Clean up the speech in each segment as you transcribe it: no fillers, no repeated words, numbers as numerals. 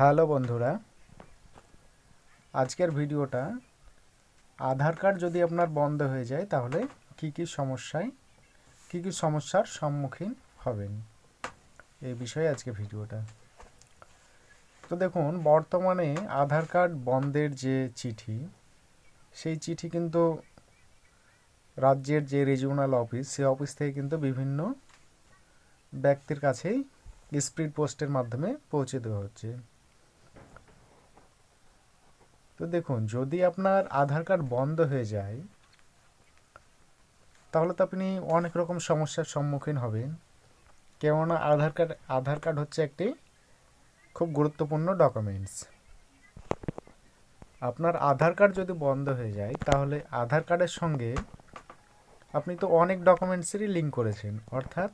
Hello বন্ধুরা, আজকের ভিডিওটা আধার কার্ড যদি আপনার বন্ধ হয়ে যায় তাহলে কি কি সমস্যার সম্মুখীন হবেন এই বিষয়ে আজকে ভিডিওটা। তো দেখুন, বর্তমানে আধার কার্ড বন্ধের যে চিঠি, সেই চিঠি কিন্তু রাজ্যের যে রিজিওনাল অফিস, সেই অফিস থেকে কিন্তু বিভিন্ন ব্যক্তির কাছেই স্পিড পোস্টের মাধ্যমে পৌঁছে দেওয়া হচ্ছে। তো দেখুন, যদি আপনার আধার কার্ড বন্ধ হয়ে যায় তাহলে তো আপনি অনেক রকম সমস্যার সম্মুখীন হবেন। কেননা আধার কার্ড হচ্ছে একটি খুব গুরুত্বপূর্ণ ডকুমেন্টস। আপনার আধার কার্ড যদি বন্ধ হয়ে যায় তাহলে আধার কার্ডের সঙ্গে আপনি তো অনেক ডকুমেন্টসেরই লিঙ্ক করেছেন, অর্থাৎ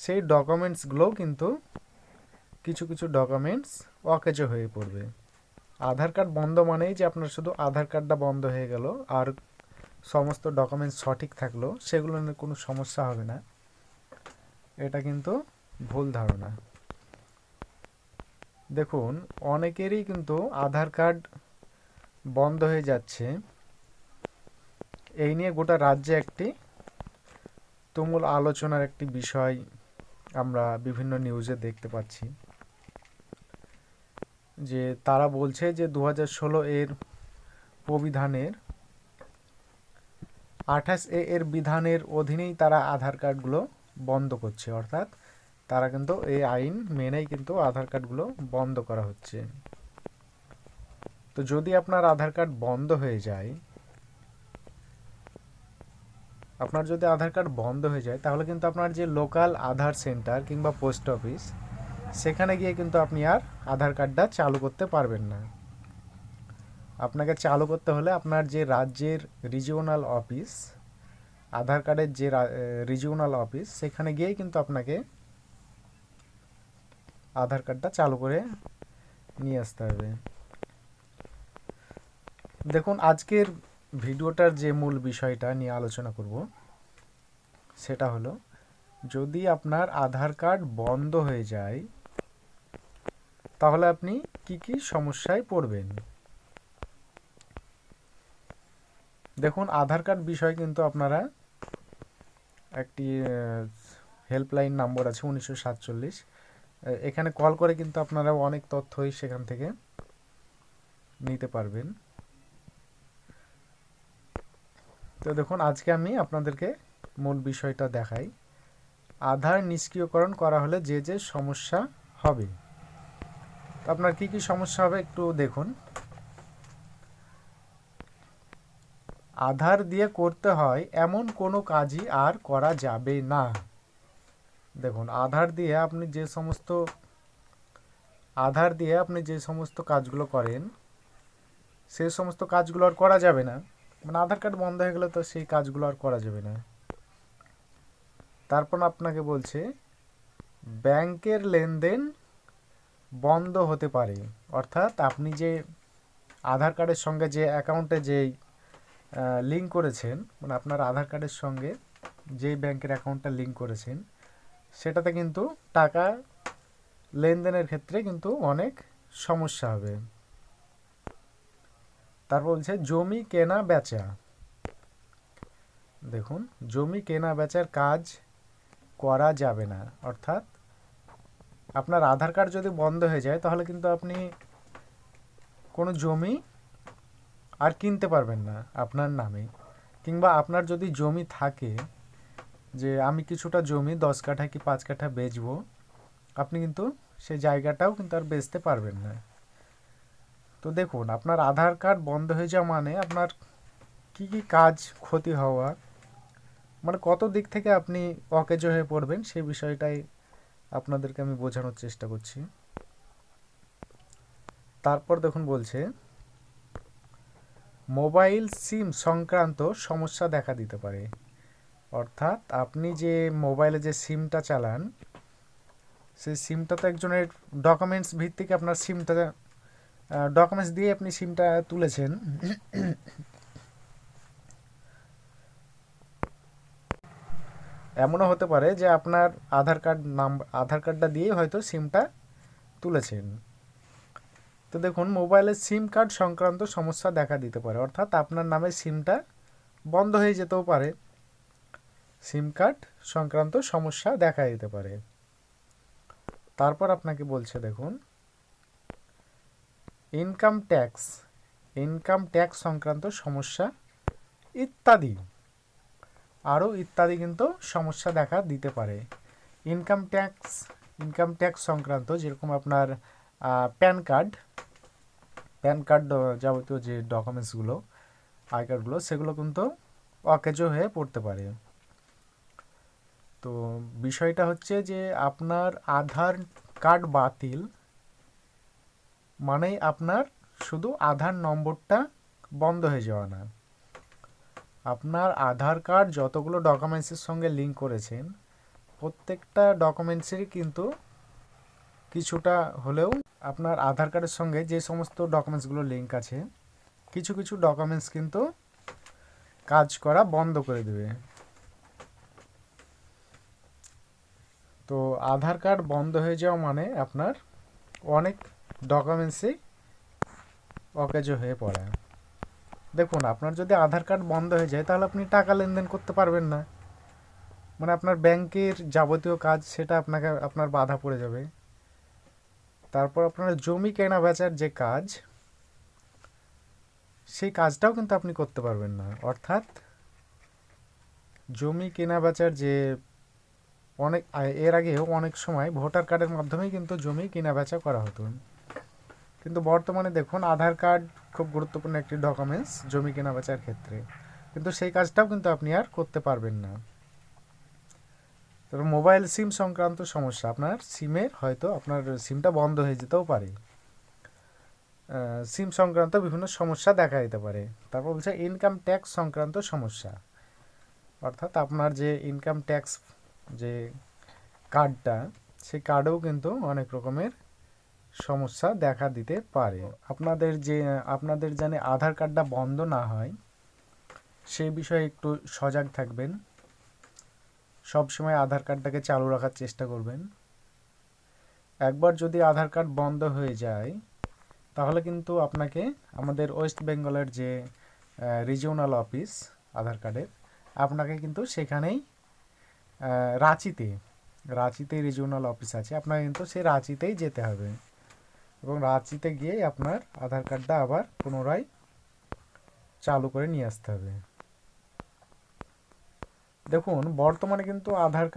সেই ডকুমেন্টসগুলোও কিন্তু কিছু কিছু ডকুমেন্টস অকেজো হয়ে পড়বে। আধার কার্ড বন্ধ মানেই যে আপনার শুধু আধার কার্ডটা বন্ধ হয়ে গেল, আর সমস্ত ডকুমেন্টস সঠিক থাকলো, সেগুলো নিয়ে কোনো সমস্যা হবে না, এটা কিন্তু ভুল ধারণা। দেখুন, অনেকেরই কিন্তু আধার কার্ড বন্ধ হয়ে যাচ্ছে। এই নিয়ে গোটা রাজ্যে একটি তুমুল আলোচনার একটি বিষয় আমরা বিভিন্ন নিউজে দেখতে পাচ্ছি, যে তারা বলছে যে 2016 এর প্রবিধানের 28A এর বিধানের অধীনেই তারা আধার কার্ডগুলো বন্ধ করছে, অর্থাৎ তারা কিন্তু এই আইন মেনেই কিন্তু আধার কার্ডগুলো বন্ধ করা হচ্ছে। তো যদি আপনার আধার কার্ড বন্ধ হয়ে যায়, তাহলে কিন্তু আপনার যে লোকাল আধার সেন্টার কিংবা পোস্ট অফিস, সেখানে গিয়ে কিন্তু আপনি আর আধার কার্ডটা চালু করতে পারবেন না। আপনাকে চালু করতে হলে আপনার যে রাজ্যের রিজিওনাল অফিস, আধার কার্ডের যে রিজিওনাল অফিস, সেখানে গিয়েই কিন্তু আপনাকে আধার কার্ডটা চালু করে নিয়ে আসতে হবে। দেখুন, আজকের ভিডিওটার যে মূল বিষয়টা নিয়ে আলোচনা করব সেটা হলো, যদি আপনার আধার কার্ড বন্ধ হয়ে যায় তাহলে আপনি কি কি সমস্যায় পড়বেন। দেখুন, আধার কার্ড বিষয়ে কিন্তু আপনারা একটি হেল্পলাইন নম্বর আছে 1947, এখানে কল করে কিন্তু আপনারা অনেক তথ্যই সেখান থেকে নিতে পারবেন। তো দেখুন, আজকে আমি আপনাদেরকে মূল বিষয়টা দেখাই। আধার নিষ্ক্রিয়করণ করা হলে যে যে সমস্যা হবে, তো আপনার কি কি সমস্যা হবে একটু দেখুন। আধার দিয়ে করতে হয় এমন কোনো কাজই আর করা যাবে না। দেখুন, আধার দিয়ে আপনি যে সমস্ত কাজগুলো করেন, সেই সমস্ত কাজগুলো আর করা যাবে না। মানে আধার কার্ড বন্ধ হয়ে গেলে তো সেই কাজগুলো আর করা যাবে না। তারপর আপনাকে বলছে ব্যাংকের লেনদেন বন্ধ হতে পারে, অর্থাৎ আপনি যে আধার কার্ডের সঙ্গে যে অ্যাকাউন্টে যেই লিঙ্ক করেছেন, মানে আপনার আধার কার্ডের সঙ্গে যেই ব্যাংকের অ্যাকাউন্টটা লিঙ্ক করেছেন, সেটাতে কিন্তু টাকা লেনদেনের ক্ষেত্রে কিন্তু অনেক সমস্যা হবে। তারপর বলছে জমি কেনা বেচা। দেখুন, জমি কেনা বেচার কাজ করা যাবে না, অর্থাৎ আপনার আধার কার্ড যদি বন্ধ হয়ে যায় তাহলে কিন্তু আপনি কোনো জমি আর কিনতে পারবেন না আপনার নামে। কিংবা আপনার যদি জমি থাকে, যে আমি কিছুটা জমি 10 কাঠা কি 5 কাঠা বেচবো, আপনি কিন্তু সেই জায়গাটাও কিন্তু আর বেচতে পারবেন না। তো দেখুন, আপনার আধার কার্ড বন্ধ হয়ে যাওয়া মানে আপনার কি কি কাজ ক্ষতি হওয়া, মানে কত দিক থেকে আপনি অকেজো হয়ে পড়বেন, সেই বিষয়টাই আপনাদেরকে আমি বোঝানোর চেষ্টা করছি। তারপর দেখুন, বলছে মোবাইল সিম সংক্রান্ত সমস্যা দেখা দিতে পারে, অর্থাৎ আপনি যে মোবাইলে যে সিমটা চালান, সেই সিমটা তো একজনের ডকুমেন্টস ভিত্তিক, আপনার সিমটা ডকুমেন্টস দিয়ে আপনি সিমটা তুলেছেন। এমনও হতে পারে যে আপনার আধার কার্ডটা দিয়েই হয়তো সিমটা তুলেছেন। তো দেখুন মোবাইলের সিম কার্ড সংক্রান্ত সমস্যা দেখা দিতে পারে, অর্থাৎ আপনার নামে সিমটা বন্ধ হয়ে যেতেও পারে। সিম কার্ড সংক্রান্ত সমস্যা দেখা দিতে পারে। তারপর আপনাকে বলছে দেখুন ইনকাম ট্যাক্স সংক্রান্ত সমস্যা ইত্যাদি, আরও ইত্যাদি কিন্তু সমস্যা দেখা দিতে পারে। ইনকাম ট্যাক্স সংক্রান্ত যেরকম আপনার প্যান কার্ড যাবতীয় যে ডকুমেন্টসগুলো, আই কার্ডগুলো, সেগুলো কিন্তু অকেজো হয়ে পড়তে পারে। তো বিষয়টা হচ্ছে যে আপনার আধার কার্ড বাতিল মানেই আপনার শুধু আধার নম্বরটা বন্ধ হয়ে যাওয়া না, আপনার আধার কার্ড যতগুলো ডকুমেন্টসের সঙ্গে লিঙ্ক করেছেন প্রত্যেকটা ডকুমেন্টসেরই কিন্তু কিছুটা হলেও আপনার আধার কার্ডের সঙ্গে যে সমস্ত ডকুমেন্টসগুলো লিঙ্ক আছে কিছু কিছু ডকুমেন্টস কিন্তু কাজ করা বন্ধ করে দেবে। তো আধার কার্ড বন্ধ হয়ে যাওয়া মানে আপনার অনেক ডকুমেন্টসই অকেজো হয়ে পড়ে। দেখুন আপনার যদি আধার কার্ড বন্ধ হয়ে যায় তাহলে আপনি টাকা লেনদেন করতে পারবেন না, মানে আপনার ব্যাংকের যাবতীয় কাজ সেটা আপনার বাধা পড়ে যাবে। তারপর আপনার জমি কেনা বেচার যে কাজ সেই কাজটাও কিন্তু আপনি করতে পারবেন না, অর্থাৎ জমি কেনা বেচার যে এর আগেও অনেক সময় ভোটার কার্ডের মাধ্যমেই কিন্তু জমি কেনা বেচা করা হতো, কিন্তু বর্তমানে দেখুন আধার কার্ড খুব গুরুত্বপূর্ণ একটি ডকুমেন্টস জমি কেনা বেচার ক্ষেত্রে, কিন্তু সেই কাজটাও কিন্তু আপনি আর করতে পারবেন না। তবে মোবাইল সিম সংক্রান্ত সমস্যা, আপনার সিমের হয়তো আপনার সিমটা বন্ধ হয়ে যেতেও পারে, সিম সংক্রান্ত বিভিন্ন সমস্যা দেখা দিতে পারে। তারপর বলছে ইনকাম ট্যাক্স সংক্রান্ত সমস্যা, অর্থাৎ আপনার যে ইনকাম ট্যাক্স যে কার্ডটা সেই কার্ডেও কিন্তু অনেক রকমের সমস্যা দেখা দিতে পারে। আপনাদের জানে আধার কার্ডটা বন্ধ না হয় সেই বিষয়ে একটু সজাগ থাকবেন, সবসময় আধার কার্ডটাকে চালু রাখার চেষ্টা করবেন। একবার যদি আধার কার্ড বন্ধ হয়ে যায় তাহলে কিন্তু আপনাকে আমাদের ওয়েস্ট বেঙ্গলের যে রিজিওনাল অফিস আধার কার্ডের, আপনাকে কিন্তু সেখানেই রাঁচিতে রিজিওনাল অফিস আছে, আপনাকে কিন্তু সেই রাঁচিতেই যেতে হবে এবং রাঁচিতে গিয়ে আপনার আধার কার্ডটা আবার পুনরায় চালু করে নিয়ে আসতে হবে। দেখুন বর্তমানে কিন্তু আধার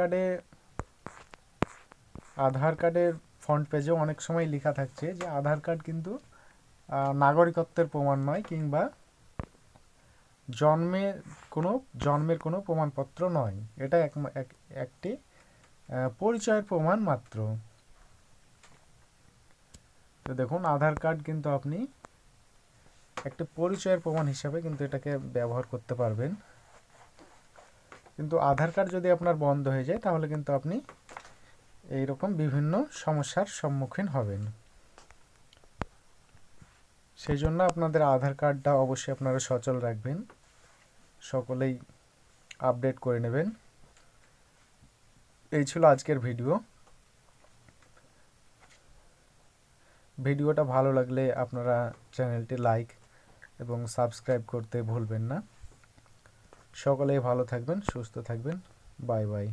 কার্ডের ফ্রন্ট পেজেও অনেক সময় লেখা থাকছে যে আধার কার্ড কিন্তু নাগরিকত্বের প্রমাণ নয় কিংবা জন্মের কোনো প্রমাণপত্র নয়, এটা একটি পরিচয়ের প্রমাণ মাত্র। তো দেখুন আধার কার্ড কিন্তু আপনি একটা পরিচয়ের প্রমাণ হিসাবে কিন্তু এটাকে ব্যবহার করতে পারবেন, কিন্তু আধার কার্ড যদি আপনার বন্ধ হয়ে যায় তাহলে কিন্তু আপনি এইরকম বিভিন্ন সমস্যার সম্মুখীন হবেন। সেই জন্য আপনাদের আধার কার্ডটা অবশ্যই আপনারা সচল রাখবেন, সকলেই আপডেট করে নেবেন। এই ছিল আজকের ভিডিওটা ভালো লাগলে আপনারা চ্যানেলটি লাইক এবং সাবস্ক্রাইব করতে ভুলবেন না। সকলেই ভালো থাকবেন, সুস্থ থাকবেন। Bye bye.